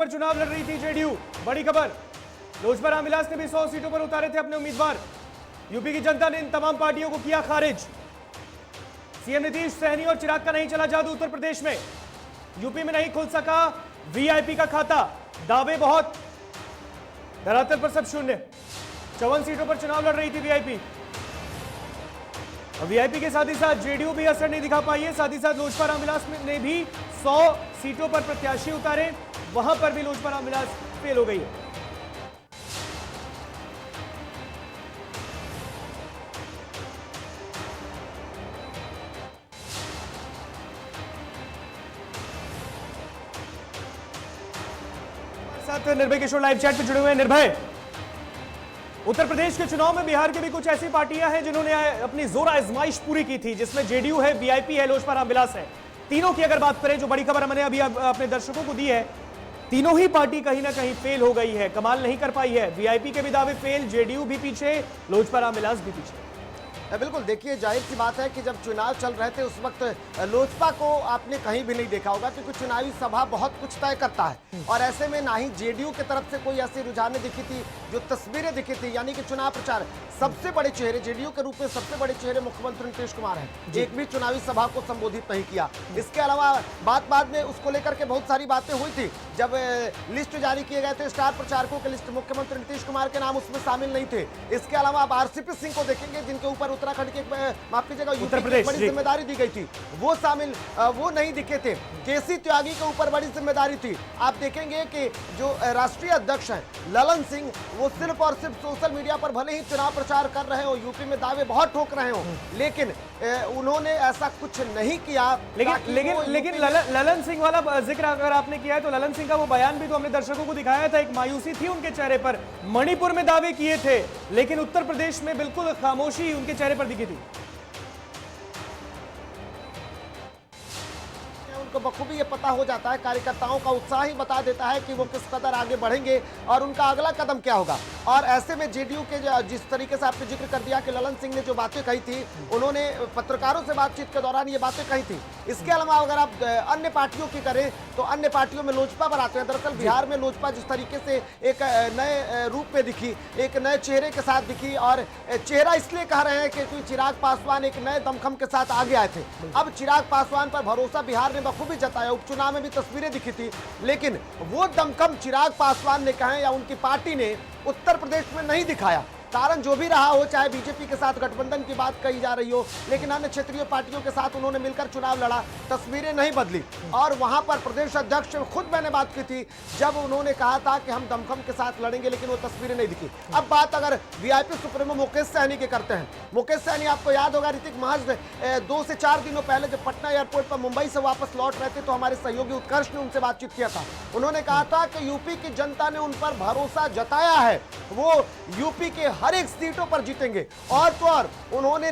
पर चुनाव लड़ रही थी जेडीयू। बड़ी खबर, लोजपा रामविलास ने भी 100 सीटों पर उतारे थे अपने उम्मीदवार। यूपी की जनता ने इन तमाम पार्टियों को किया खारिज। सीएम नीतीश, सहनी और चिराग का नहीं चला जादू उत्तर प्रदेश में। यूपी में नहीं खुल सका वीआईपी का खाता, दावे बहुत, धरातल पर सब शून्य। 54 सीटों पर चुनाव लड़ रही थी वीआईपी। वीआईपी के साथ ही साथ जेडीयू भी असर नहीं दिखा पाई है। साथ ही साथ लोजपा रामविलास ने भी 100 सीटों पर प्रत्याशी उतारे, वहां पर भी लोजपा रामविलास फेल हो गई है। साथ निर्भय किशोर लाइव चैट पे जुड़े हुए हैं। निर्भय, उत्तर प्रदेश के चुनाव में बिहार की भी कुछ ऐसी पार्टियां हैं जिन्होंने अपनी जोर आजमाइश पूरी की थी, जिसमें जेडीयू है, वीआईपी है, लोजपा रामविलास है। तीनों की अगर बात करें, जो बड़ी खबर मैंने अभी अपने दर्शकों को दी है, तीनों ही पार्टी कहीं ना कहीं फेल हो गई है, कमाल नहीं कर पाई है। वीआईपी के भी दावे फेल, जेडीयू भी पीछे, लोजपा रामविलास भी पीछे। बिल्कुल, देखिए जाहिर सी बात है कि जब चुनाव चल रहे थे उस वक्त लोजपा को आपने कहीं भी नहीं देखा होगा, क्योंकि चुनावी सभा बहुत कुछ तय करता है। और ऐसे में ना ही जेडीयू की तरफ से कोई ऐसी रुझानें दिखी थी, जो तस्वीरें दिखी थी, यानी कि चुनाव प्रचार सबसे बड़े चेहरे जेडीयू के रूप में सबसे बड़े चेहरे मुख्यमंत्री नीतीश कुमार हैं, एक भी चुनावी सभा को संबोधित नहीं किया। इसके अलावा बाद में उसको लेकर के बहुत सारी बातें हुई थी। जब लिस्ट जारी किए गए थे स्टार प्रचारकों की लिस्ट, मुख्यमंत्री नीतीश कुमार के नाम उसमें शामिल नहीं थे। इसके अलावा आप आरसीपी सिंह को देखेंगे, जिनके ऊपर उत्तराखंड की माफ कीजिएगा यूपी की बड़ी जिम्मेदारी दी गई थी, वो शामिल वो नहीं दिखे थे। केसी त्यागी के ऊपर बड़ी जिम्मेदारी थी। आप देखेंगे कि जो राष्ट्रीय अध्यक्ष हैं ललन सिंह, वो सिर्फ और सिर्फ सोशल मीडिया पर भले ही चुनाव प्रचार कर रहे हो, यूपी में दावे बहुत ठोक रहे हो, लेकिन उन्होंने ऐसा कुछ नहीं किया। लेकिन ललन सिंह वाला जिक्र अगर आपने किया है, तो ललन सिंह का वो बयान भी तो हमने दर्शकों को दिखाया था। एक मायूसी थी उनके चेहरे पर। मणिपुर में दावे किए थे, लेकिन उत्तर प्रदेश में बिल्कुल खामोशी उनके चेहरे पर दिखी थी। उनको बखूबी ये पता हो जाता है, कार्यकर्ताओं का उत्साह ही बता देता है कि वो किस कदर आगे बढ़ेंगे और उनका अगला कदम क्या होगा। और ऐसे में जेडीयू के जिस तरीके से आपने जिक्र कर दिया कि ललन सिंह ने जो बातें कही थी, उन्होंने पत्रकारों से बातचीत के दौरान ये बातें कही थी। इसके अलावा अगर आप अन्य पार्टियों की करें, तो अन्य पार्टियों में लोजपा पर आते हैं। दरअसल बिहार में लोजपा जिस तरीके से एक नए रूप में दिखी, एक नए चेहरे के साथ दिखी, और चेहरा इसलिए कह रहे हैं कि चिराग पासवान एक नए दमखम के साथ आगे आए थे। अब चिराग पासवान पर भरोसा बिहार ने बखूबी जताया, उपचुनाव में भी तस्वीरें दिखी थी, लेकिन वो दमखम चिराग पासवान ने कहा या उनकी पार्टी ने उत्तर प्रदेश में नहीं दिखाया। कारण जो भी रहा हो, चाहे बीजेपी के साथ गठबंधन की बात कही जा रही हो, लेकिन अन्य क्षेत्रीय पार्टियों के साथ उन्होंने मिलकर चुनाव लड़ा, तस्वीरें नहीं बदली। और वहां पर प्रदेश अध्यक्ष खुद मैंने बात की थी, जब उन्होंने कहा था कि हम दमखम के साथ लड़ेंगे, लेकिन वो तस्वीरें नहीं दिखी। अब बात अगर वीआईपी सुप्रीमो मुकेश सहनी के करते हैं। मुकेश सहनी, आपको याद होगा ऋतिक, महज 2 से 4 दिनों पहले जब पटना एयरपोर्ट पर मुंबई से वापस लौट रहे थे, तो हमारे सहयोगी उत्कर्ष ने उनसे बातचीत किया था। उन्होंने कहा था कि यूपी की जनता ने उन पर भरोसा जताया है, वो यूपी के हर एक सीटों पर जीतेंगे। और तो और उन्होंने